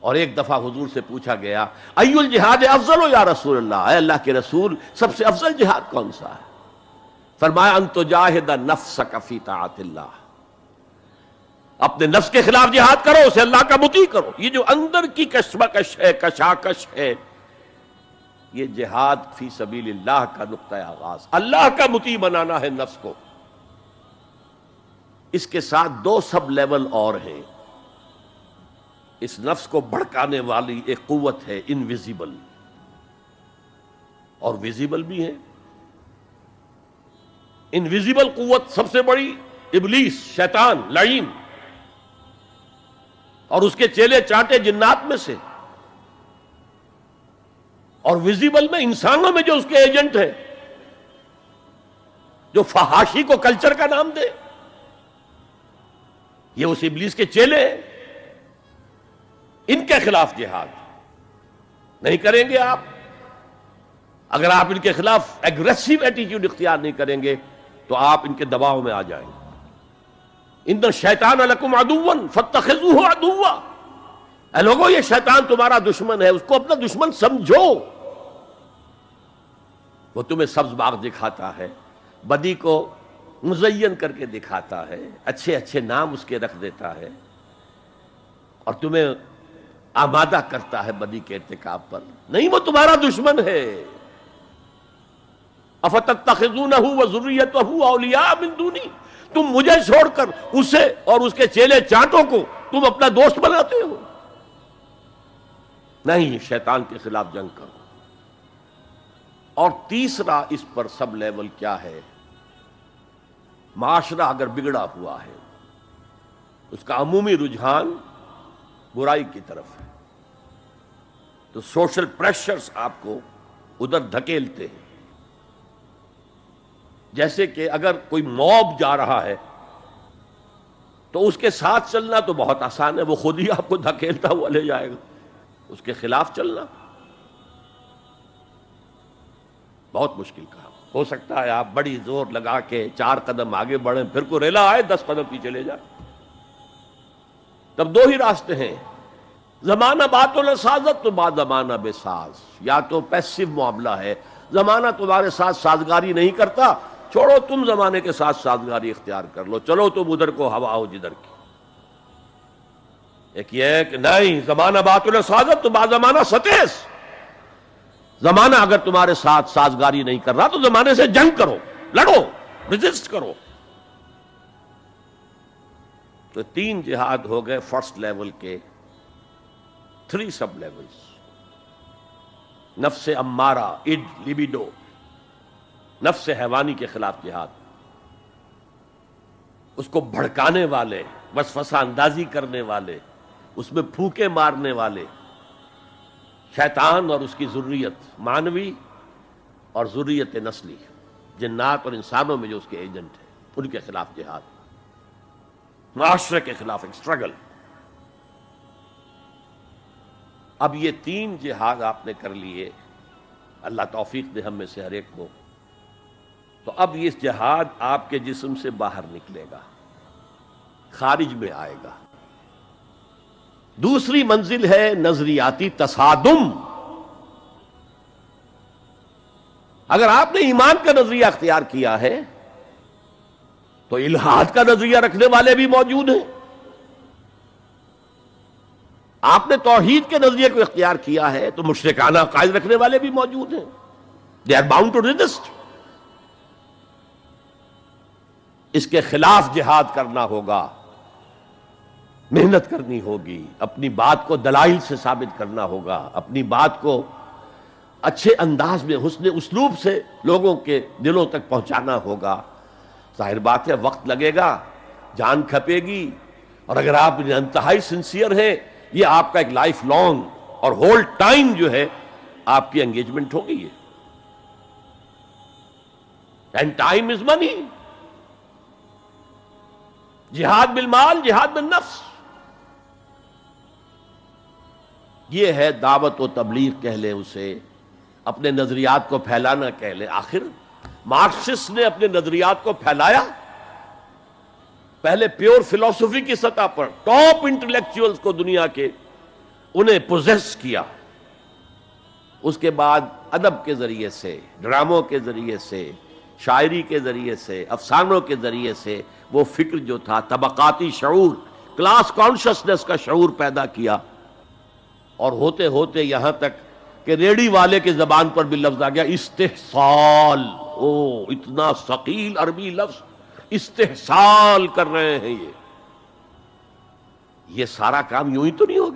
اور ایک دفعہ حضور سے پوچھا گیا ای الجہاد افضل یا رسول اللہ، اے اللہ کے رسول سب سے افضل جہاد کون سا ہے؟ فرمایا ان تجاہد نفسک فی طاعت اللہ، اپنے نفس کے خلاف جہاد کرو، اسے اللہ کا مطیع کرو۔ یہ جو اندر کی کشمکش ہے، کشاکش ہے، یہ جہاد فی سبیل اللہ کا نقطہ آغاز، اللہ کا مطیع بنانا ہے نفس کو۔ اس کے ساتھ دو سب لیول اور ہیں۔ اس نفس کو بھڑکانے والی ایک قوت ہے انویزیبل، اور ویزیبل بھی ہے۔ انویزیبل قوت سب سے بڑی ابلیس، شیطان لعین، اور اس کے چیلے چانٹے جنات میں سے، اور ویزیبل میں انسانوں میں جو اس کے ایجنٹ ہیں، جو فحاشی کو کلچر کا نام دے، یہ اس ابلیس کے چیلے ہیں۔ ان کے خلاف جہاد نہیں کریں گے آپ، اگر آپ ان کے خلاف ایگریسو ایٹیٹیوڈ اختیار نہیں کریں گے تو آپ ان کے دباؤ میں آ جائیں گے۔ ان الشیطان لکم عدوا فاتخذوہ عدوا، اے لوگوں یہ شیطان تمہارا دشمن ہے، اس کو اپنا دشمن سمجھو۔ وہ تمہیں سبز باغ دکھاتا ہے، بدی کو مزین کر کے دکھاتا ہے، اچھے اچھے نام اس کے رکھ دیتا ہے، اور تمہیں آمادہ کرتا ہے بدی کے ارتکاب پر۔ نہیں، وہ تمہارا دشمن ہے۔ افتتخذونہ وذریتہ اولیاء من دونی، تم مجھے چھوڑ کر اسے اور اس کے چیلے چانٹوں کو تم اپنا دوست بناتے ہو۔ نہیں، شیطان کے خلاف جنگ کرو۔ اور تیسرا اس پر سب لیول کیا ہے؟ معاشرہ اگر بگڑا ہوا ہے، اس کا عمومی رجحان برائی کی طرف ہے، تو سوشل پریشرز آپ کو ادھر دھکیلتے ہیں۔ جیسے کہ اگر کوئی موب جا رہا ہے تو اس کے ساتھ چلنا تو بہت آسان ہے، وہ خود ہی آپ کو دھکیلتا ہوا لے جائے گا۔ اس کے خلاف چلنا بہت مشکل کام۔ ہو سکتا ہے آپ بڑی زور لگا کے 4 قدم آگے بڑھیں، پھر کوئی ریلا آئے 10 قدم پیچھے لے جائے۔ تب دو ہی راستے ہیں، زمانہ بات و سازت تو بعد زمانہ بے ساز۔ یا تو پیسو معاملہ ہے، زمانہ تمہارے ساتھ سازگاری نہیں کرتا، چھوڑو تم زمانے کے ساتھ سازگاری اختیار کر لو، چلو تم ادھر کو ہوا ہو جدھر کی۔ ایک یہ ہے کہ نہیں، زمانہ بات و سازت تو بعد زمانہ ستیس۔ زمانہ اگر تمہارے ساتھ سازگاری نہیں کر رہا تو زمانے سے جنگ کرو، لڑو، ریزسٹ کرو۔ تو 3 جہاد ہو گئے فرسٹ لیول کے، 3 سب لیولز۔ نفس امارہ، اڈ، لیبیڈو، نفس حیوانی کے خلاف جہاد، اس کو بھڑکانے والے، وسوسہ اندازی کرنے والے، اس میں پھونکے مارنے والے، شیطان اور اس کی ذریت مانوی اور ذریت نسلی، جنات اور انسانوں میں جو اس کے ایجنٹ ہیں، ان کے خلاف جہاد، معاشرے کے خلاف ایک اسٹرگل۔ اب یہ 3 جہاد آپ نے کر لیے، اللہ توفیق دے ہم میں سے ہر ایک کو، تو اب یہ جہاد آپ کے جسم سے باہر نکلے گا، خارج میں آئے گا۔ دوسری منزل ہے نظریاتی تصادم۔ اگر آپ نے ایمان کا نظریہ اختیار کیا ہے تو الحاد کا نظریہ رکھنے والے بھی موجود ہیں۔ آپ نے توحید کے نظریے کو اختیار کیا ہے تو مشرکانہ عقائد رکھنے والے بھی موجود ہیں۔ They are bound to resist. اس کے خلاف جہاد کرنا ہوگا، محنت کرنی ہوگی، اپنی بات کو دلائل سے ثابت کرنا ہوگا، اپنی بات کو اچھے انداز میں حسن اسلوب سے لوگوں کے دلوں تک پہنچانا ہوگا۔ ظاہر بات ہے وقت لگے گا، جان کھپے گی، اور اگر آپ انتہائی سنسیئر ہیں یہ آپ کا ایک لائف لانگ اور ہول ٹائم جو ہے آپ کی انگیجمنٹ ہوگی۔ اینڈ ٹائم از منی۔ جہاد بالمال، جہاد بالنفس، یہ ہے دعوت و تبلیغ کہہ لیں اسے، اپنے نظریات کو پھیلانا کہہ لیں۔ آخر مارکسسٹ نے اپنے نظریات کو پھیلایا، پہلے پیور فلسفی کی سطح پر ٹاپ انٹلیکچوئلز کو دنیا کے انہیں پوزیس کیا. اس کے بعد ادب کے ذریعے سے، ڈراموں کے ذریعے سے، شاعری کے ذریعے سے، افسانوں کے ذریعے سے وہ فکر جو تھا، طبقاتی شعور، کلاس کانشسنس کا شعور پیدا کیا. اور ہوتے ہوتے یہاں تک کہ ریڑی والے کے زبان پر بھی لفظ آ گیا استحصال. اتنا ثقیل عربی لفظ، استحصال کر رہے ہیں. یہ سارا کام یوں ہی تو نہیں ہو